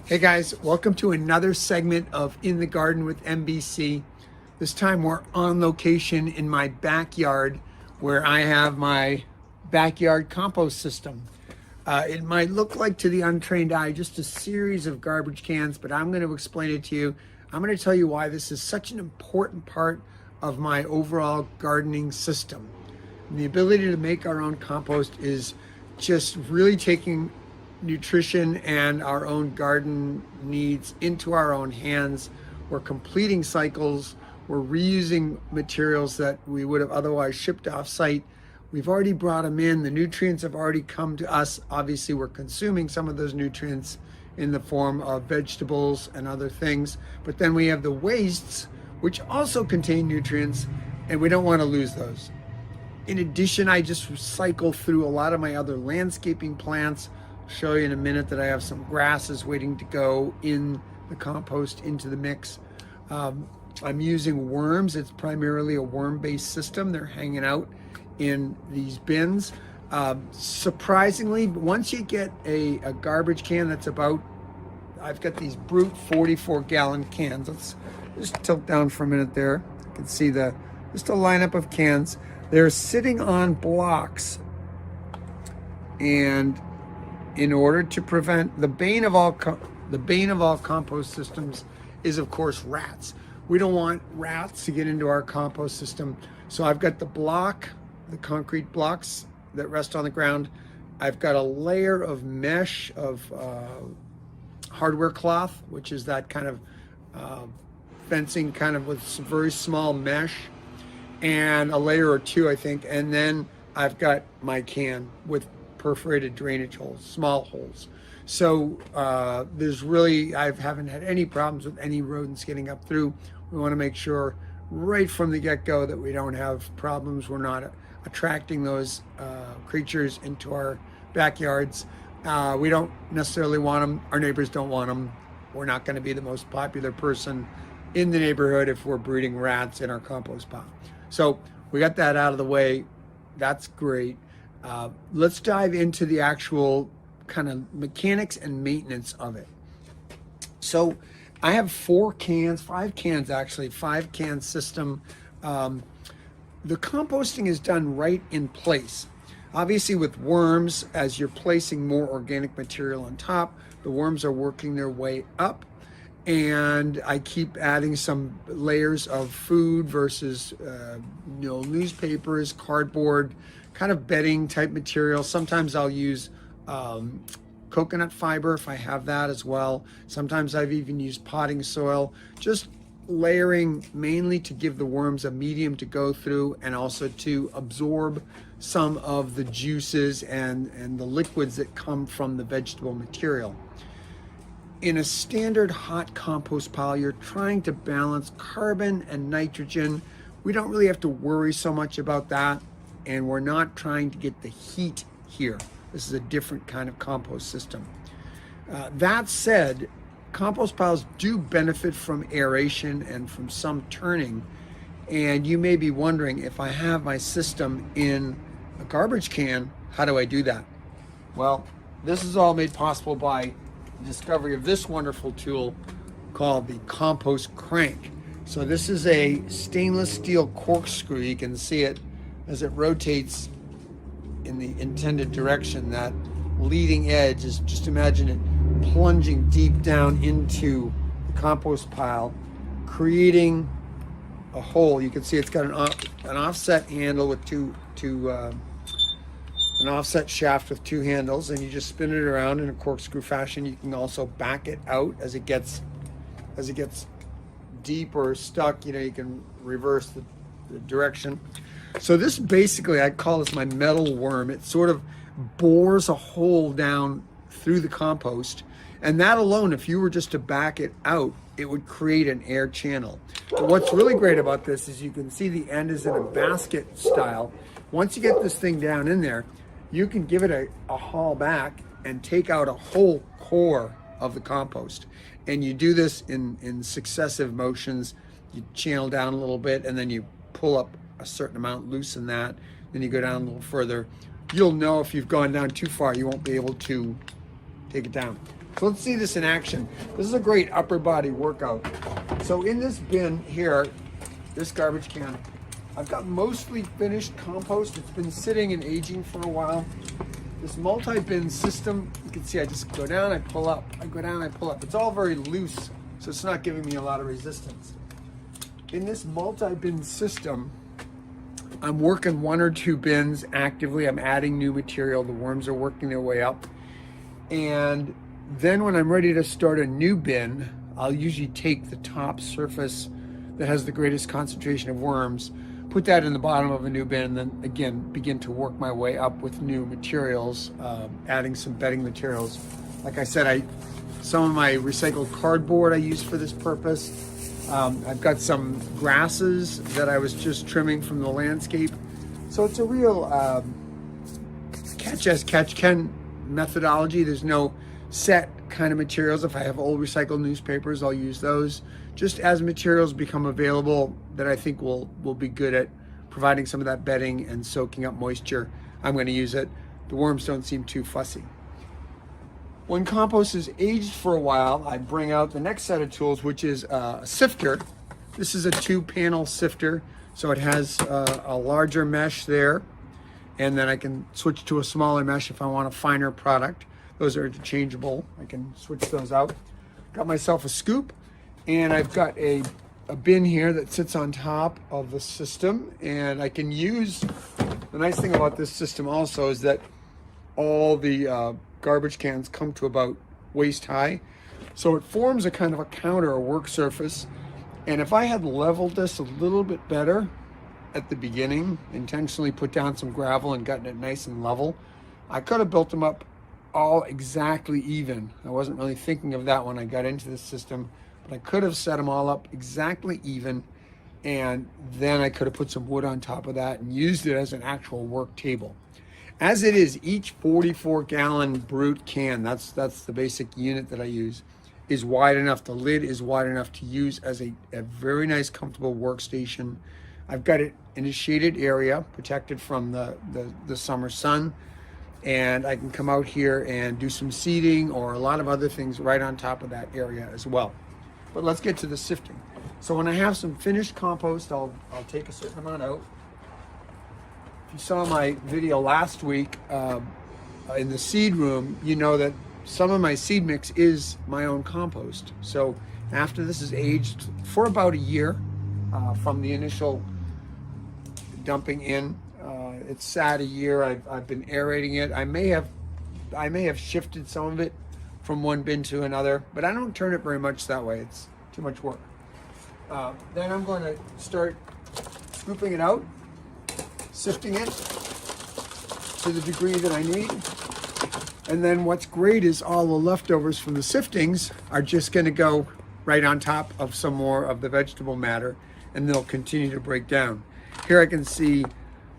Hey guys, welcome to another segment of In the Garden with MBC. This time we're on location in my backyard where I have my backyard compost system. It might look like to the untrained eye just a series of garbage cans, but I'm going to explain it to you. I'm going to tell you why this is such an important part of my overall gardening system. And the ability to make our own compost is just really taking nutrition and our own garden needs into our own hands. We're completing cycles. We're reusing materials that we would have otherwise shipped off site. We've already brought them in. The nutrients have already come to us. Obviously, we're consuming some of those nutrients in the form of vegetables and other things. But then we have the wastes, which also contain nutrients, and we don't want to lose those. In addition, I just cycle through a lot of my other landscaping plants. I'll show you in a minute that I have some grasses waiting to go in the compost into the mix. I'm using worms. It's primarily a worm-based system. They're hanging out in these bins. Surprisingly, once you get a garbage can that's about, I've got these brute 44-gallon cans. Let's just tilt down for a minute there. You can see just a lineup of cans. They're sitting on blocks, and in order to prevent the bane of all compost systems is of course rats. We don't want rats to get into our compost system. So I've got the concrete blocks that rest on the ground. I've got a layer of mesh of hardware cloth, which is that kind of fencing kind of with some very small mesh, and a layer or two, I think. And then I've got my can with perforated drainage holes, small holes. So I haven't had any problems with any rodents getting up through. We want to make sure right from the get-go that we don't have problems. We're not attracting those creatures into our backyards. We don't necessarily want them. Our neighbors don't want them. We're not going to be the most popular person in the neighborhood if we're breeding rats in our compost pile. So we got that out of the way. That's great. Let's dive into the actual kind of mechanics and maintenance of it. So I have 5 can system. The composting is done right in place. Obviously with worms, as you're placing more organic material on top, the worms are working their way up, and I keep adding some layers of food versus newspapers, cardboard, kind of bedding type material. Sometimes I'll use coconut fiber if I have that as well. Sometimes I've even used potting soil, just layering mainly to give the worms a medium to go through and also to absorb some of the juices and the liquids that come from the vegetable material. In a standard hot compost pile, you're trying to balance carbon and nitrogen. We don't really have to worry so much about that, and we're not trying to get the heat here. This is a different kind of compost system. That said, compost piles do benefit from aeration and from some turning. And you may be wondering, if I have my system in a garbage can, how do I do that? Well, this is all made possible by the discovery of this wonderful tool called the Compost Crank. So this is a stainless steel corkscrew. You can see it as it rotates in the intended direction. That leading edge is, just imagine it plunging deep down into the compost pile, creating a hole. You can see it's got an offset handle with an offset shaft with 2 handles, and you just spin it around in a corkscrew fashion. You can also back it out as it gets deep or stuck. You can reverse the direction. So this basically, I call this my metal worm. It sort of bores a hole down through the compost, and that alone, if you were just to back it out, it would create an air channel. But what's really great about this is you can see the end is in a basket style. Once you get this thing down in there, you can give it a haul back and take out a whole core of the compost. And you do this in successive motions. You channel down a little bit, and then you pull up a certain amount, loosen that, then you go down a little further. You'll know if you've gone down too far, you won't be able to take it down. So let's see this in action. This is a great upper body workout. So in this bin here, this garbage can, I've got mostly finished compost. It's been sitting and aging for a while. This multi-bin system, you can see I just go down, I pull up. I go down, I pull up. It's all very loose, so it's not giving me a lot of resistance. In this multi-bin system, I'm working 1 or 2 bins actively. I'm adding new material. The worms are working their way up. And then when I'm ready to start a new bin, I'll usually take the top surface that has the greatest concentration of worms, put that in the bottom of a new bin, and then again begin to work my way up with new materials, adding some bedding materials. Like I said, some of my recycled cardboard I use for this purpose. I've got some grasses that I was just trimming from the landscape. So it's a real catch as catch can methodology. There's no set kind of materials. If I have old recycled newspapers, I'll use those. Just as materials become available that I think will be good at providing some of that bedding and soaking up moisture, I'm going to use it. The worms don't seem too fussy. When compost is aged for a while, I bring out the next set of tools, which is a sifter. This is a 2-panel sifter, so it has a larger mesh there, and then I can switch to a smaller mesh if I want a finer product. Those are interchangeable. I can switch those out. Got myself a scoop, and I've got a bin here that sits on top of the system, and I can use, the nice thing about this system also is that all the garbage cans come to about waist high. So it forms a kind of a counter or work surface. And if I had leveled this a little bit better at the beginning, intentionally put down some gravel and gotten it nice and level, I could have built them up all exactly even. I wasn't really thinking of that when I got into the system, but I could have set them all up exactly even, and then I could have put some wood on top of that and used it as an actual work table. As it is, each 44-gallon brute can, that's the basic unit that I use, is wide enough. The lid is wide enough to use as a very nice, comfortable workstation. I've got it in a shaded area, protected from the summer sun, and I can come out here and do some seeding or a lot of other things right on top of that area as well. But let's get to the sifting. So when I have some finished compost, I'll take a certain amount out. If you saw my video last week in the seed room, you know that some of my seed mix is my own compost. So after this is aged for about a year from the initial dumping in, it's sat a year. I've been aerating it. I may have shifted some of it from one bin to another, but I don't turn it very much that way. It's too much work. Then I'm going to start scooping it out, sifting it to the degree that I need. And then what's great is all the leftovers from the siftings are just going to go right on top of some more of the vegetable matter, and they'll continue to break down. Here I can see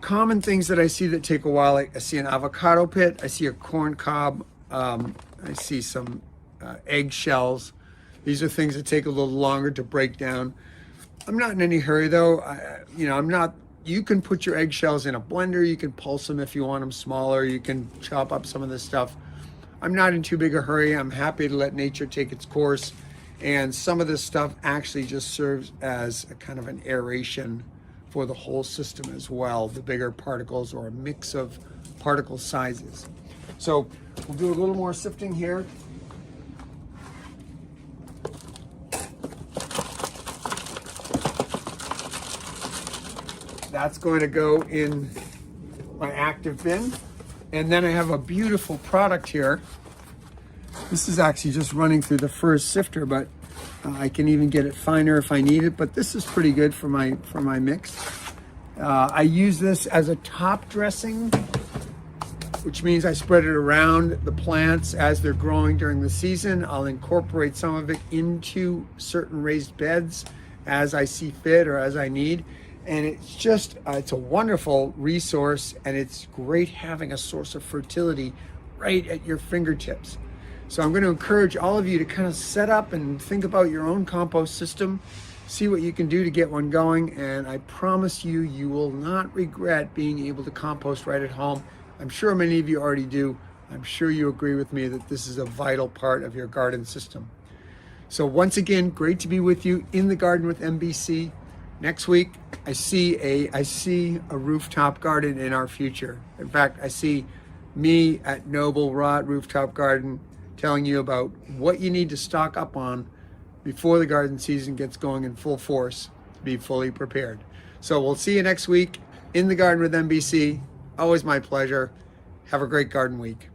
common things that I see that take a while. I see an avocado pit, I see a corn cob, I see some egg shells. These are things that take a little longer to break down. I'm not in any hurry though. You can put your eggshells in a blender. You can pulse them if you want them smaller. You can chop up some of this stuff. I'm not in too big a hurry. I'm happy to let nature take its course. And some of this stuff actually just serves as a kind of an aeration for the whole system as well, the bigger particles or a mix of particle sizes. So we'll do a little more sifting here. That's going to go in my active bin. And then I have a beautiful product here. This is actually just running through the first sifter, but I can even get it finer if I need it. But this is pretty good for my mix. I use this as a top dressing, which means I spread it around the plants as they're growing during the season. I'll incorporate some of it into certain raised beds as I see fit or as I need. And it's just, it's a wonderful resource, and it's great having a source of fertility right at your fingertips. So I'm going to encourage all of you to kind of set up and think about your own compost system, see what you can do to get one going, and I promise you, you will not regret being able to compost right at home. I'm sure many of you already do. I'm sure you agree with me that this is a vital part of your garden system. So once again, great to be with you in the garden with MBC. Next week, I see a rooftop garden in our future. In fact, I see me at Noble Rot Rooftop Garden telling you about what you need to stock up on before the garden season gets going in full force to be fully prepared. So we'll see you next week in the garden with MBC. Always my pleasure. Have a great garden week.